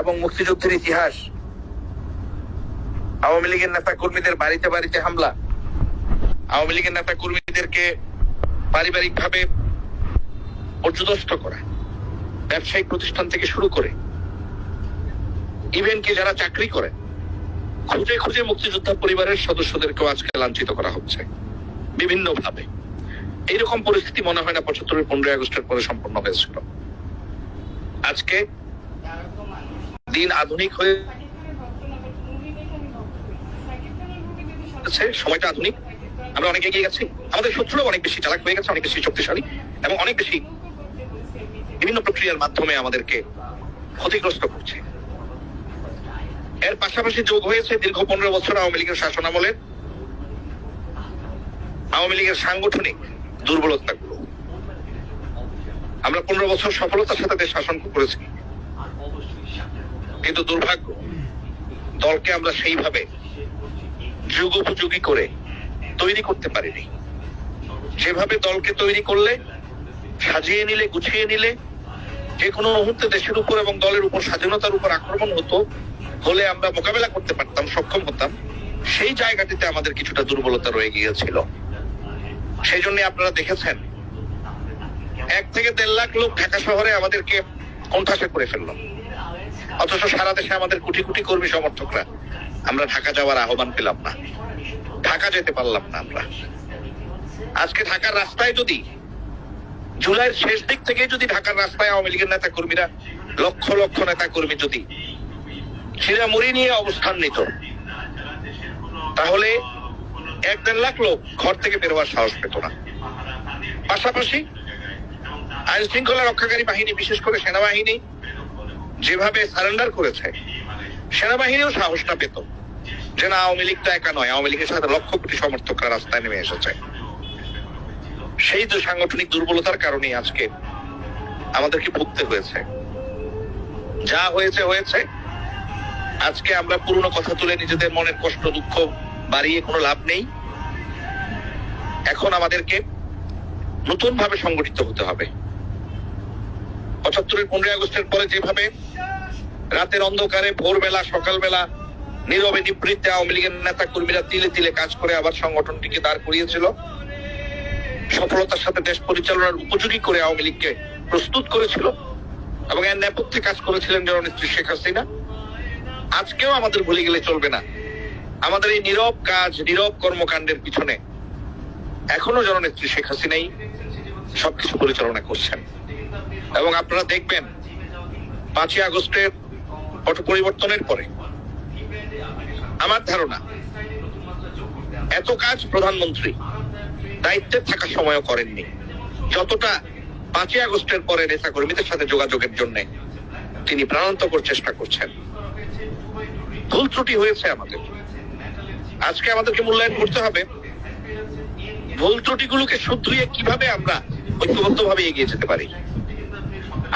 এবং মুক্তিযুদ্ধের ইতিহাস, আওয়ামী লীগের নেতা কর্মীদের বাড়িতে বাড়িতে হামলা, আওয়ামী লীগের নেতা কর্মীদেরকে পারিবারিক ভাবে পর্যদস্ত করা, ব্যবসায়িক প্রতিষ্ঠান থেকে শুরু করে ইভেন কি যারা চাকরি করে খুঁজে খুঁজে মুক্তিযোদ্ধা পরিবারের সদস্যদেরকেও আজকে লাঞ্ছিত করা হচ্ছে বিভিন্ন ভাবে। এইরকম পরিস্থিতি মনে হয় না ৭৫ 15 আগস্টের পরে সম্পন্ন হয়েছিল। আজকে দিন আধুনিক হয়ে সময়টা আধুনিক, আমরা অনেক এগিয়ে গেছি, আমাদের শত্রুরাও অনেক বেশি চালাক হয়ে গেছে, অনেক বেশি শক্তিশালী এবং অনেক বেশি বিভিন্ন প্রক্রিয়ার মাধ্যমে আমাদেরকে ক্ষতিগ্রস্ত করছে। এর পাশাপাশি যোগ হয়েছে দীর্ঘ 15 বছর আওয়ামী লীগের শাসনামলে আওয়ামী লীগের সাংগঠনিক দুর্বলতাগুলো। আমরা 15 বছর সফলতার সাথে দেশ শাসন করেছি, কিন্তু দুর্ভাগ্য দলকে আমরা সেইভাবে যুগোপযোগী করে তৈরি করতে পারিনি। যেভাবে দলকে তৈরি করলে, সাজিয়ে নিলে, গুছিয়ে নিলে যে কোনো মুহূর্তে দেশের উপর এবং দলের উপর, স্বাধীনতার উপর আক্রমণ হলে আমরা মোকাবেলা করতে পারতাম, সক্ষম হতাম, সেই জায়গাটিতে আমাদের কিছুটা দুর্বলতা রয়ে গিয়েছিল। সেই জন্য আপনারা দেখেছেন 1 থেকে 1.5 লাখ লোক ঢাকা শহরে আমাদেরকে কোণঠাসা করে ফেললো, অথচ সারা দেশে আমাদের কোটি কোটি কর্মী সমর্থকরা আমরা ঢাকা যাওয়ার আহ্বান পেলাম না, ঢাকা যেতে পারলাম না। আমরা আজকে ঢাকার রাস্তায় যদি জুলাইয়ের শেষ দিক থেকে যদি ঢাকার রাস্তায় আওয়ামী লীগের নেতা কর্মীরা, লক্ষ লক্ষ নেতা কর্মী যদি ছিঁড়ামুড়ি নিয়ে অবস্থান নিত, তাহলে 1-1.5 লাখ লোক ঘর থেকে বেরোবার সাহস পেত না। পাশাপাশি আইন শৃঙ্খলা রক্ষাকারী বাহিনী, বিশেষ করে সেনাবাহিনী যেভাবে সারেন্ডার করেছে, সেনাবাহিনীও সাহসটা পেত যে না, আওয়ামী লীগটা একা নয়, আওয়ামী লীগের সাথে লক্ষ কোটি সমর্থকরা রাস্তায় নেমে এসেছে। সেই তো সাংগঠনিক দুর্বলতার কারণে আজকে আমাদেরকে ভুগতে হয়েছে। যা হয়েছে হয়েছে। আজকে আমরা পুরনো কথা তুলে নিজেদের মনের কষ্ট দুঃখ বাড়িয়ে কোনো লাভ নেই। এখন আমাদেরকে নতুন ভাবে সংগঠিত হতে হবে। ৭৫ 15 আগস্টের পরে যেভাবে রাতের অন্ধকারে, ভোরবেলা, সকালবেলা নীরবে নিবৃত্তে আওয়ামী লীগের নেতা কর্মীরা তিলে তিলে কাজ করে আবার সংগঠনটিকে দাঁড় করিয়েছিল, সফলতার সাথে দেশ পরিচালনার উপযোগী করে আওয়ামী লীগকে প্রস্তুত করেছিল এবং এর নেপথ্যে কাজ করেছিলেন জননেত্রী শেখ হাসিনা, আজকেও আমাদের ভুলে গেলে চলবে না। আমাদের এই নীরব কাজ, নীরব কর্মকাণ্ডের পিছনে এখনো জননেত্রী শেখ হাসিনাই সবকিছু পরিচালনা করছেন। এবং আপনারা দেখবেন 5ই আগস্টের পট পরিবর্তনের পরে আমার ধারণা এত কাজ প্রধানমন্ত্রী দায়িত্বে থাকার সময়ও করেননি, যতটা 5ই আগস্টের পরে নেতা কর্মীদের সাথে যোগাযোগের জন্য তিনি প্রাণান্তকর চেষ্টা করছেন। ভুল ত্রুটি হয়েছে আমাদের, আজকে আমাদেরকে মূল্যায়ন করতে হবে ভুল ত্রুটিগুলোকে শুধরিয়ে কিভাবে আমরা ঐক্যবদ্ধভাবে এগিয়ে যেতে পারি।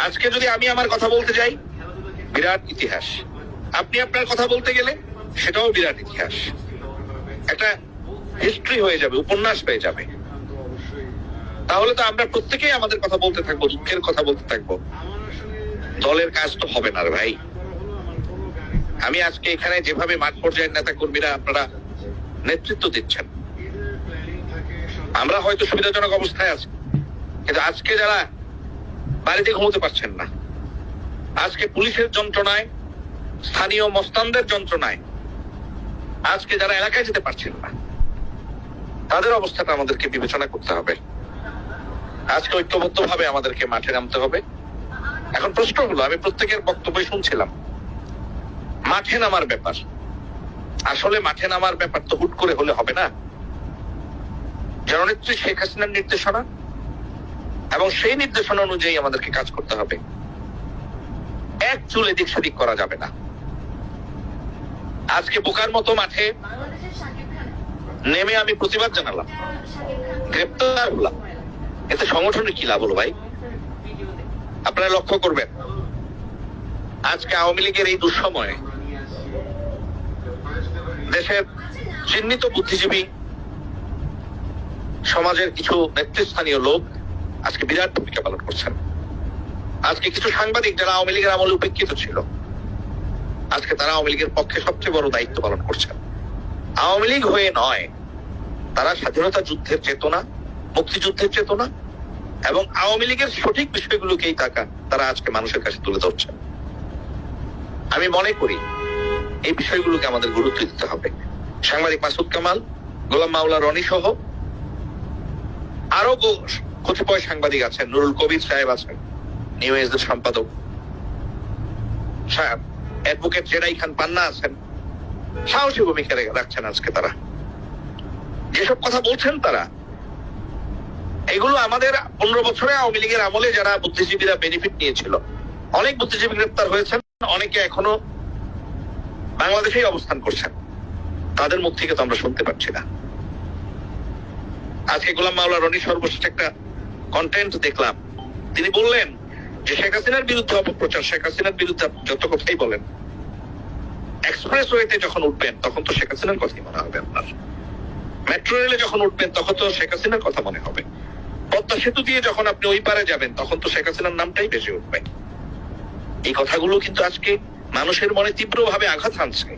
আজকে যদি আমি আমার কথা বলতে যাই, বিরাট ইতিহাস, আপনি আপনার কথা বলতে গেলে সেটাও বিরাট ইতিহাস, একটা হিস্ট্রি হয়ে যাবে, উপন্যাস হয়ে যাবে। তাহলে তো আমরা প্রত্যেকেই আমাদের কথা বলতে থাকবো, দুঃখের কথা বলতে থাকবো, দলের কাজ তো হবে না ভাই। আমি আজকে এখানে যেভাবে মাঠ পর্যায়ের নেতা কর্মীরা আপনারা নেতৃত্ব দিচ্ছেন, আমরা হয়তো সুবিধাজনক অবস্থায় আছি, কিন্তু আজকে যারা বাড়িতে ঘুমোতে পারছেন না, আজকে পুলিশের যন্ত্রণায়, স্থানীয় মস্তানদের যন্ত্রণায়, আজকে যারা এলাকায় যেতে পারছেন না, তাদের অবস্থাটা আমাদেরকে বিবেচনা করতে হবে। আজকে ঐক্যবদ্ধ ভাবে আমাদেরকে মাঠে নামতে হবে। এখন প্রশ্ন হলো, আমি প্রত্যেকের বক্তব্য শুনছিলাম, মাঠে নামার ব্যাপার, আসলে মাঠে নামার ব্যাপার তো হুট করে হলে হবে না। জননেত্রী শেখ হাসিনার নির্দেশনা এবং সেই নির্দেশনা অনুযায়ী আমাদেরকে কাজ করতে হবে। এক চুল এদিক সেদিক করা যাবে না। আজকে বোকার মতো মাঠে নেমে আমি প্রতিবাদ জানালাম, গ্রেপ্তার হলাম, এতে সংগঠনের কি লাভ হলো ভাই? আপনারা লক্ষ্য করবেন, আজকে আওয়ামী লীগের এই দুঃসময়ে দেশের চিহ্নিত বুদ্ধিজীবী সমাজের কিছু নেতৃস্থানীয় লোক আজকে বিরাট ভূমিকা পালন করছেন। আজকে কিছু সাংবাদিক যারা আওয়ামী লীগের আমলে উপেক্ষিত ছিল, আজকে তারা আওয়ামী লীগের পক্ষে সবচেয়ে বড় দায়িত্ব পালন করছেন। আওয়ামী লীগ হয়ে নয়, তারা স্বাধীনতা যুদ্ধের চেতনা, মুক্তিযুদ্ধের চেতনা এবং আওয়ামী লীগের সঠিক বিষয়গুলোকেই তারা আজকে মানুষের কাছে তুলে ধরছেন। আমি মনে করি এই বিষয়গুলোকে আমাদের গুরুত্ব দিতে হবে। সাংবাদিক মাসুদ কামাল, গোলাম মাওলা রনি সহ আরো কতিপয় সাংবাদিক আছেন, নুরুল কবির সাহেব আছেন, নিউ এজের সম্পাদক, অ্যাডভোকেট জেরাই খান পান্না আছেন, সাহসী ভূমিকা রাখছেন। আজকে তারা যেসব কথা বলছেন, তারা এগুলো আমাদের 15 বছরে আওয়ামী লীগের আমলে যারা বুদ্ধিজীবীরা বেনিফিট নিয়েছিল, অনেক বুদ্ধিজীবী গ্রেপ্তার হয়েছেন, অনেকে এখনো বাংলাদেশেই অবস্থান করছেন, তাদের মুখ থেকে তো আমরা শুনতে পাচ্ছি না। আজকে গোলাম মাওলা রনি সর্বশেষ একটা কন্টেন্ট দেখলাম, তিনি বললেন যে শেখ হাসিনার বিরুদ্ধে অপপ্রচার, শেখ হাসিনার বিরুদ্ধে যত কথাই বলেন, এক্সপ্রেস ওয়েতে যখন উঠবেন তখন তো শেখ হাসিনার কথাই মনে হবে আপনার, মেট্রো রেলে যখন উঠবেন তখন তো শেখ হাসিনার কথা মনে হবে, পদ্মা সেতু দিয়ে যখন আপনি ওই পারে যাবেন তখন তো শেখ হাসিনার নামটাই বেশি উঠবে। এই কথাগুলো কিন্তু আজকে মানুষের মনে তীব্রভাবে আঘাত হানছে,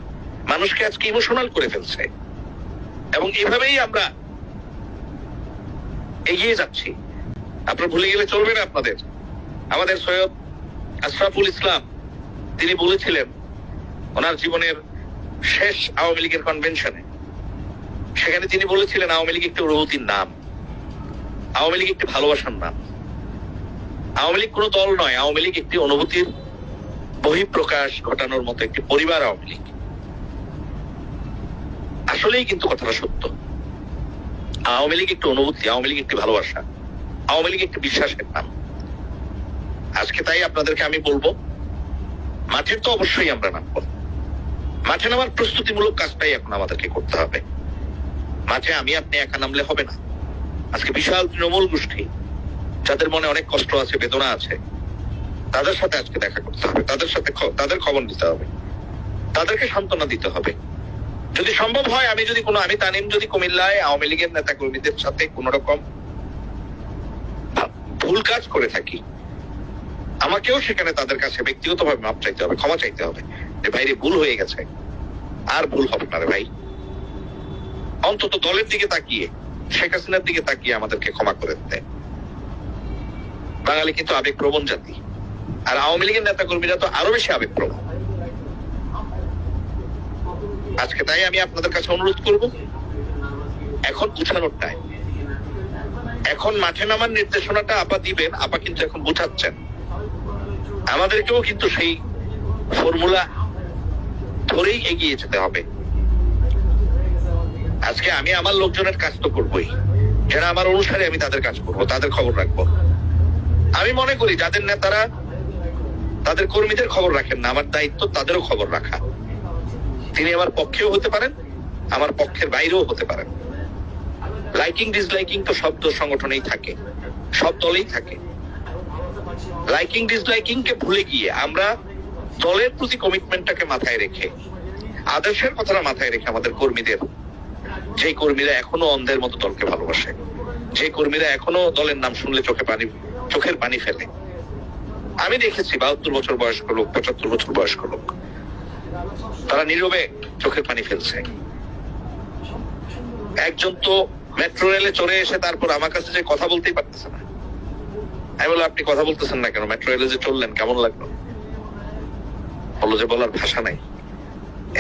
মানুষকে আজকে ইমোশনাল করে ফেলছে, এবং এভাবেই আমরা এগিয়ে যাচ্ছি। আপনারা ভুলে গেলে চলবে না আপনাদের। আমাদের সৈয়দ আশরাফুল ইসলাম তিনি বলেছিলেন ওনার জীবনের শেষ আওয়ামী লীগের কনভেনশনে, সেখানে তিনি বলেছিলেন আওয়ামী লীগ একটি অনুভূতির নাম, আওয়ামী লীগ একটি ভালোবাসার নাম, আওয়ামী লীগ কোনো দল নয়, আওয়ামী লীগ একটি অনুভূতির বহিঃপ্রকাশ ঘটানোর মতো একটি পরিবার আওয়ামী লীগ। আসলেই কিন্তু কথাটা সত্য। আওয়ামী লীগ একটি অনুভূতি, আওয়ামী লীগ একটি ভালোবাসা, আওয়ামী লীগ একটি বিশ্বাসের নাম। আজকে তাই আপনাদেরকে আমি বলবো, মাঠের তো অবশ্যই আমরা নামবো, মাঠে নামার প্রস্তুতিমূলক কাজটাই এখন আমাদেরকে করতে হবে। মাঠে আমি আপনি একা নামলে হবে না। আজকে বিশাল তৃণমূল গোষ্ঠী, যাদের মনে অনেক কষ্ট আছে, বেদনা আছে, তাদের সাথে আজকে দেখা করতে হবে, তাদের সাথে তাদের খবর নিতে হবে, তাদেরকে সান্ত্বনা দিতে হবে। যদি সম্ভব হয়, আমি তানিম যদি কুমিল্লায় আওয়ামী লীগের নেতা কর্মীদের সাথে কোন রকম ভুল কাজ করে থাকি, আমাকেও সেখানে তাদের কাছে ব্যক্তিগতভাবে মাপ চাইতে হবে, ক্ষমা চাইতে হবে, যে ভাই রে ভুল হয়ে গেছে, আর ভুল হবে না রে ভাই। অন্তত দলের দিকে তাকিয়ে, শেখ হাসিনার দিকে তাকিয়ে আমাদেরকে ক্ষমা করে দিতে। বাঙালি কিন্তু আবেগপ্রবণ জাতি, আর আওয়ামী লীগের নেতা কর্মীরা তো আরো বেশি আবেগপ্রবণ। আজকে তাই আমি আপনাদের কাছে অনুরোধ করব, এখন বুঝানোর টাইম, এখন মাঠে নামার নির্দেশনাটা আপা দিবেন, আপা কিন্তু এখন বুঝাচ্ছেন, আমাদেরকেও কিন্তু সেই ফর্মুলা ধরেই এগিয়ে যেতে হবে। আজকে আমি আমার লোকজনের কাজ তো করবোই, যারা আমার অনুসারে আমি তাদের কাজ করবো, তাদের খবর রাখবো। আমি মনে করি যাদের নেতারা তাদের কর্মীদের খবর রাখেন না, আমার দায়িত্ব তাদেরও খবর রাখা। তিনি আমার পক্ষেও হতে পারেন, আমার পক্ষের বাইরেও হতে পারেন। লাইকিং ডিসলাইকিং তো সব সংগঠনেই থাকে, সব দলেই থাকে। লাইকিং ডিসলাইকিং কে ভুলে গিয়ে আমরা দলের প্রতি কমিটমেন্টটাকে মাথায় রেখে, আদর্শের কথাটা মাথায় রেখে আমাদের কর্মীদের, যে কর্মীরা এখনো অন্ধের মতো দলকে ভালোবাসে, যে কর্মীরা এখনো দলের নাম শুনলে চোখের পানি ফেলে। আমি দেখেছি 72 বছর বয়স্ক লোক, 75 বছর বয়স্ক লোক, তারা নীরবে চোখের পানি ফেলছে। একজন তো মেট্রো রেলে চড়ে এসে তারপর আমার কাছে যে কথা বলতেই পারতেছে না। আমি বললাম আপনি কথা বলতেছেন না কেন, মেট্রো রেলে যে চললেন কেমন লাগলো? বললো যে বলার ভাষা নাই,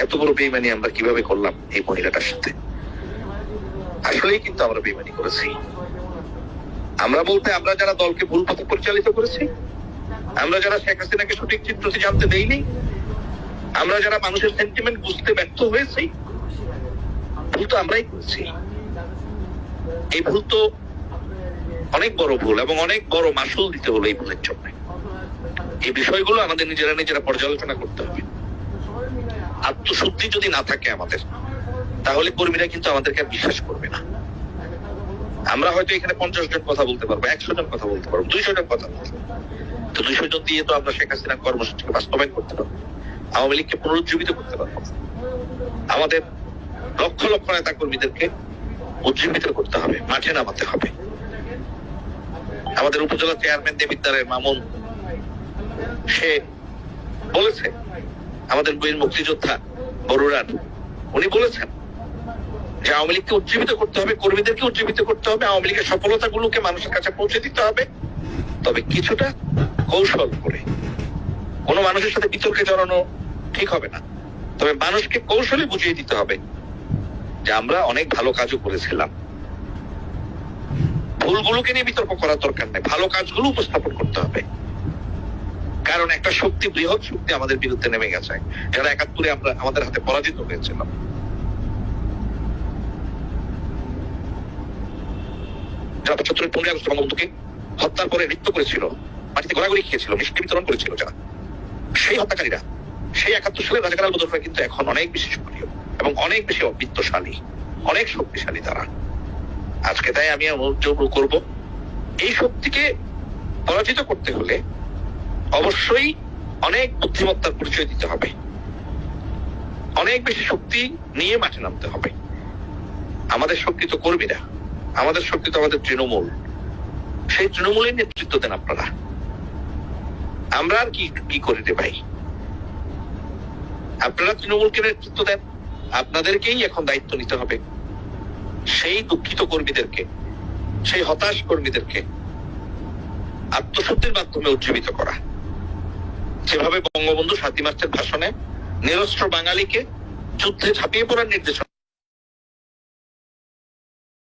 এত বড় বেইমানি আমরা কিভাবে করলাম এই মহিলাটার সাথে। আসলেই কিন্তু আমরা বেইমানি করেছি। আমরা বলতে আমরা যারা দলকে ভুল পথে পরিচালিত করেছি, আমরা যারা শেখ হাসিনাকে সঠিক চিত্রটি জানতে দেইনি, আমরা যারা মানুষের সেন্টিমেন্ট বুঝতে ব্যর্থ হয়েছি, ভুল তো আমরাই করেছি। এই ভুল তো অনেক বড় ভুল, এবং অনেক বড় মাসুল দিতে হলো এই ভুলের জন্য। এই বিষয়গুলো আমাদের নিজেরা পর্যালোচনা করতে হবে। আত্মশুদ্ধি যদি না থাকে আমাদের, তাহলে কর্মীরা কিন্তু আমাদেরকে আর বিশ্বাস করবে না। আমরা হয়তো এখানে 50 জন কথা বলতে পারবো, 100 জন কথা বলতে পারবো, 200 জন কথা বলতে পারবো, তো 200 জন দিয়ে তো আমরা শেখ হাসিনার কর্মসূচিকে বাস্তবায়ন করতে পারবো, আওয়ামী লীগকে পুনরুজ্জীবিত করতে পারবো। আমাদের লক্ষ লক্ষ নেতা কর্মীদেরকে উজ্জীবিত করতে হবে, মাঠে নামাতে হবে। আমাদের উপজেলা চেয়ারম্যান দেবিদ্বারের মামুন, সে বলেছে আমাদের বীর মুক্তিযোদ্ধা বড়ুরান, উনি বলেছেন যে আওয়ামী লীগকে উজ্জীবিত করতে হবে, কর্মীদেরকে উজ্জীবিত করতে হবে, আওয়ামী লীগের সফলতাগুলোকে মানুষের কাছে পৌঁছে দিতে হবে, তবে কিছুটা কৌশল করে। কোনো মানুষের সাথে বিতর্কে জড়ানো ঠিক হবে না, তবে মানুষকে কৌশলে বুঝিয়ে দিতে হবে যে আমরা অনেক ভালো কাজও করেছিলাম। ভুলগুলোকে নিয়ে বিতর্ক করার দরকার নেই, ভালো কাজগুলো উপস্থাপন করতে হবে। কারণ একটা শক্তি, বৃহৎ শক্তি আমাদের বিরুদ্ধে নেমে গেছে, যারা ৭১-এ আমরা আমাদের হাতে পরাজিত হয়েছিল। যারা ৭৫-এর ১৫ই আগস্ট বঙ্গবন্ধুকে হত্যার পরে নৃত্য করেছিল, মাটিতে গড়াগড়ি খেয়েছিল, মিষ্টি বিতরণ করেছিল যারা, সেই হত্যাকারীরা সেই ৭১ সালের রাজাকার বদররা কিন্তু এখন অনেক বেশি সক্রিয় এবং অনেক বেশি অবিত্তশালী, অনেক শক্তিশালী তারা। আজকে তাই আমি অনুরোধ করব, এই শক্তিকে পরাজিত করতে হলে অবশ্যই অনেক বুদ্ধিমত্তার পরিচয় দিতে হবে, অনেক বেশি শক্তি নিয়ে মাঠে নামতে হবে। আমাদের শক্তি তো কর্মীরা, আমাদের শক্তি তো আমাদের তৃণমূল, সেই তৃণমূলের নেতৃত্ব দেন আপনারা। আমরা আর কি করি রে ভাই? আপনারা তৃণমূলকে নেতৃত্ব দেন, আপনাদেরকেই এখন দায়িত্ব নিতে হবে সেই দুঃখিত কর্মীদেরকে, সেই হতাশ কর্মীদেরকে আত্মশুদ্ধির মাধ্যমে উজ্জীবিত করা। যেভাবে বঙ্গবন্ধু ৭ই মার্চের ভাষণে নিরস্ত্র বাঙালিকে যুদ্ধে ঝাঁপিয়ে পড়ার নির্দেশনা